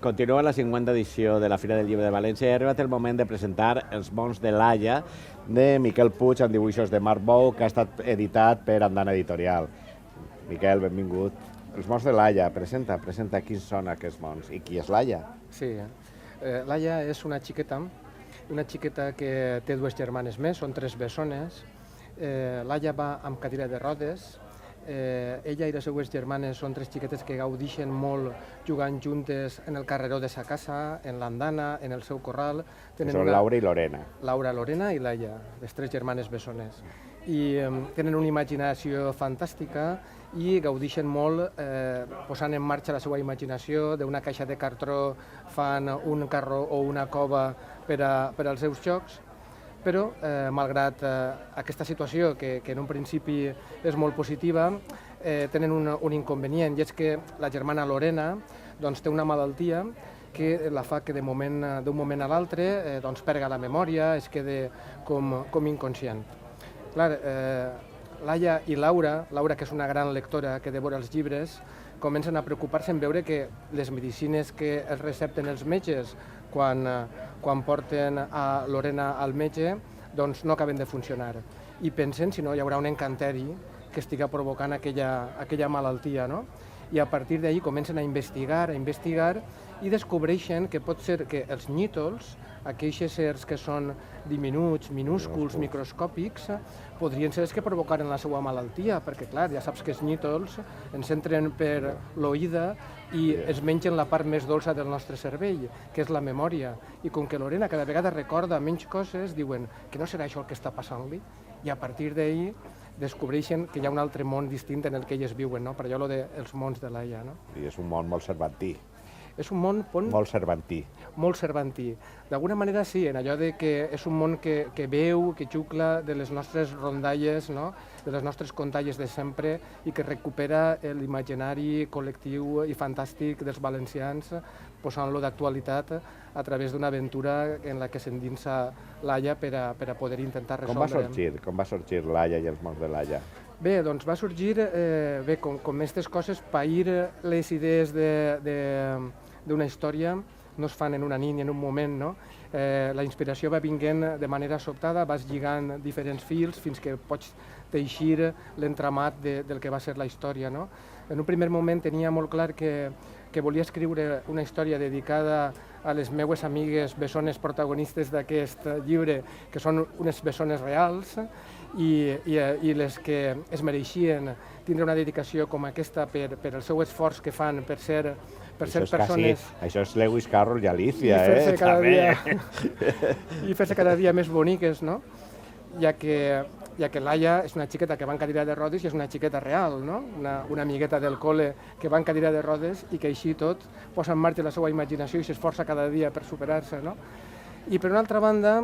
Continua la 50a edició de la Fira del Llibre de València i ha arribat el moment de presentar Els mons de Laia, de Miquel Puig, amb dibuixos de Marc Bou, que ha estat editat per Andana Editorial. Miquel, benvingut. Els mons de Laia, presenta quins són aquests mons i qui és Laia. Sí, Laia és una xiqueta que té dues germanes més, són tres bessones. Laia va amb cadira de rodes. Ella i les seues germanes són tres xiquetes que gaudixen molt jugant juntes en el carreró de sa casa, en l'andana, en el seu corral. Són Laura i Lorena. Laura, Lorena i Laia, les tres germanes bessones. I tenen una imaginació fantàstica i gaudixen molt posant en marxa la seva imaginació. D'una caixa de cartró fan un carro o una cova per als seus jocs. Però, malgrat aquesta situació, que en un principi és molt positiva, tenen un inconvenient, i és que la germana Lorena té una malaltia que la fa que d'un moment a l'altre perga la memòria, es queda com inconscient. Clar, Laia i Laura, que és una gran lectora que devora els llibres, comencen a preocupar-se en veure que les medicines que els recepten els metges quan porten a Lorena al metge no acaben de funcionar. I pensen si no hi haurà un encanteri que estiga provocant aquella malaltia. I a partir d'ahir comencen a investigar i descobreixen que pot ser que els nnítols, aquells éssers que són diminuts, minúsculs, microscòpics, podrien ser els que provocaren la seva malaltia, perquè clar, ja saps que els nnítols ens entren per l'oïda i es mengen la part més dolça del nostre cervell, que és la memòria. I com que Lorena cada vegada recorda menys coses, diuen que no serà això el que està passant-li, i a partir d'ahir descobreixen que hi ha un altre món distint en el que elles viuen, per allò dels mons de Laia. I és un món molt cervantí. És un món molt cervantí. Molt cervantí. D'alguna manera sí, en allò de que és un món que veu, que xucla de les nostres rondalles, de les nostres contalles de sempre i que recupera l'imaginari col·lectiu i fantàstic dels valencians, posant-lo d'actualitat a través d'una aventura en la que s'endinsa Laia per a poder intentar resoldre. Com va sorgir Laia i els mons de Laia? Bé, doncs va sorgir, com aquestes coses, pair les idees d'una història no es fan en una nit ni en un moment, La inspiració va vinguent de manera sobtada, vas lligant diferents fils fins que pots teixir l'entramat del que va ser la història. En un primer moment tenia molt clar que volia escriure una història dedicada a les meues amigues bessones protagonistes d'aquest llibre, que són unes bessones reals i les que es mereixien tindre una dedicació com aquesta per el seu esforç que fan per ser persones... Això és Lewis Carroll i Alicia, I fer-se cada dia més boniques, ja que Laia és una xiqueta que va en cadira de rodes i és una xiqueta real, una amigueta del col·le que va en cadira de rodes i que així tot posa en marxa la seva imaginació i s'esforça cada dia per superar-se. I per una altra banda,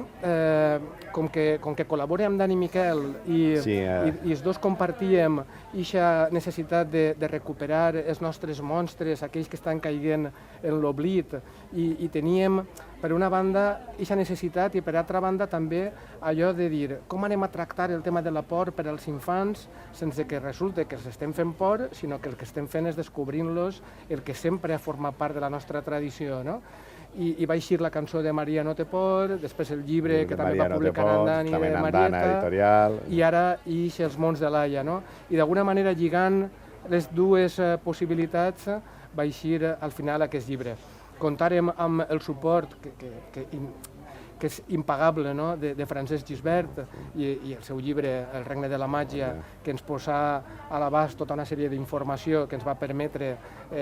com que col·labore amb Dani Miquel i els dos compartíem aquesta necessitat de recuperar els nostres monstres, aquells que estan caient en l'oblit, i teníem, per una banda, aquesta necessitat i per altra banda també allò de dir com anem a tractar el tema de la por per als infants sense que resulte que els estem fent por, sinó que el que estem fent és descobrint-los el que sempre ha format part de la nostra tradició, I va eixir la cançó de Maria no té por, després el llibre que també va publicar Andana de Marieta, i ara ix Els mons de Laia. I d'alguna manera, lligant les dues possibilitats, va eixir al final aquest llibre. Comptàrem amb el suport que és impagable, de Francesc Gisbert i el seu llibre El regne de la màgia, que ens posa a l'abast tota una sèrie d'informació que ens va permetre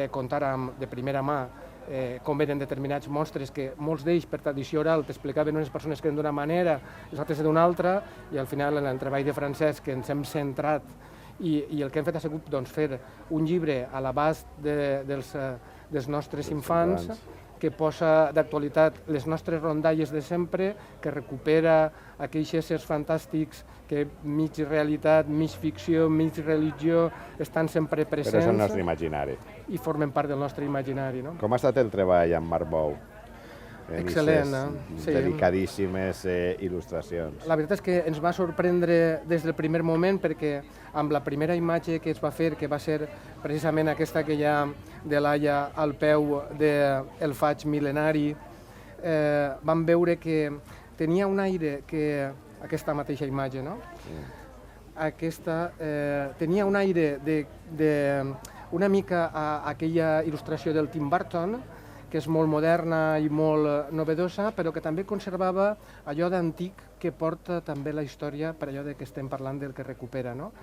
comptar de primera mà com eren determinats monstres que molts d'ells per tradició oral t'explicaven unes persones que eren d'una manera, els altres d'una altra, i al final en el treball de Francesc que ens hem centrat i el que hem fet ha sigut fer un llibre a l'abast dels nostres infants que posa d'actualitat les nostres rondalles de sempre, que recupera aquells éssers fantàstics que mig realitat, mig ficció, mig religió estan sempre presents. Però és el nostre imaginari. I formen part del nostre imaginari. Com ha estat el treball amb Marc Bou? en Excel·lent, aquestes sí. delicadíssimes il·lustracions. La veritat és que ens va sorprendre des del primer moment perquè amb la primera imatge que es va fer, que va ser precisament aquesta que hi ha de l'Aia al peu del faig mil·lenari, vam veure que tenia un aire que aquesta mateixa imatge, no? Aquesta tenia un aire una mica a aquella il·lustració del Tim Burton, que és molt moderna i molt novedosa, però que també conservava allò d'antic que porta també la història per allò que estem parlant del que recupera. No?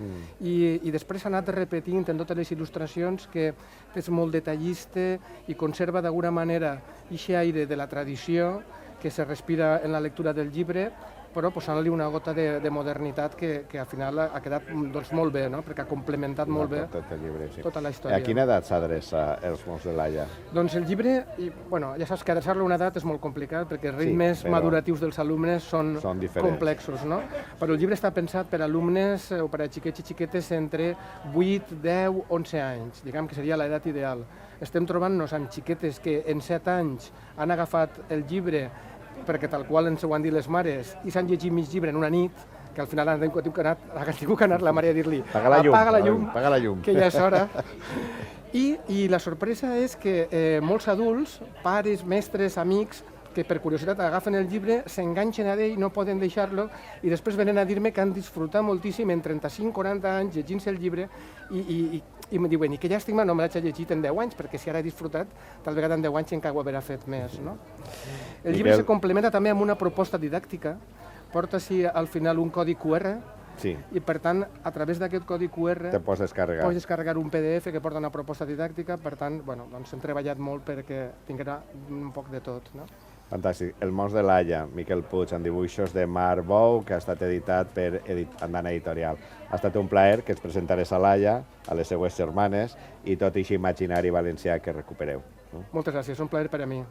I després s'ha anat repetint en totes les il·lustracions que és molt detallista i conserva d'alguna manera aquest aire de la tradició que se respira en la lectura del llibre, però posant-li una gota de modernitat que al final ha quedat doncs, molt bé, no? Perquè ha complementat molt bé tota la història. A quina edat s'adreça Els Mons de l'Aia? Doncs el llibre, ja saps que adreçar-lo a una edat és molt complicat perquè els ritmes maduratius dels alumnes són complexos, no? Però el llibre està pensat per a alumnes o per a xiquets i xiquetes entre 8, 10, 11 anys, diguem que seria l'edat ideal. Estem trobant-nos amb xiquetes que en 7 anys han agafat el llibre perquè tal qual ens ho han dit les mares i s'han llegit mig llibre en una nit, que al final han tingut que anar la mare a dir-li apaga la llum, que ja és hora. I la sorpresa és que molts adults, pares, mestres, amics, que per curiositat agafen el llibre, s'enganxen a ell, no poden deixar-lo, i després venen a dir-me que han disfrutat moltíssim en 35-40 anys llegint-se el llibre i em diuen, i que llàstima no me l'haig llegit en 10 anys, perquè si ara he disfrutat, tal vegada en 10 anys encara ho haurà fet més. No? El llibre se complementa també amb una proposta didàctica, porta-s'hi al final un codi QR, i per tant, a través d'aquest codi QR pots descarregar un PDF que porta una proposta didàctica, per tant, hem treballat molt perquè tinguera un poc de tot. Fantàstic. El Mons de l'Aia, Miquel Puig, amb dibuixos de Marc Bou, que ha estat editat per Andana Editorial. Ha estat un plaer que ens presentares a l'Aia, a les seues germanes, i tot aquest imaginari valencià que recupereu. Moltes gràcies, un plaer per a mi.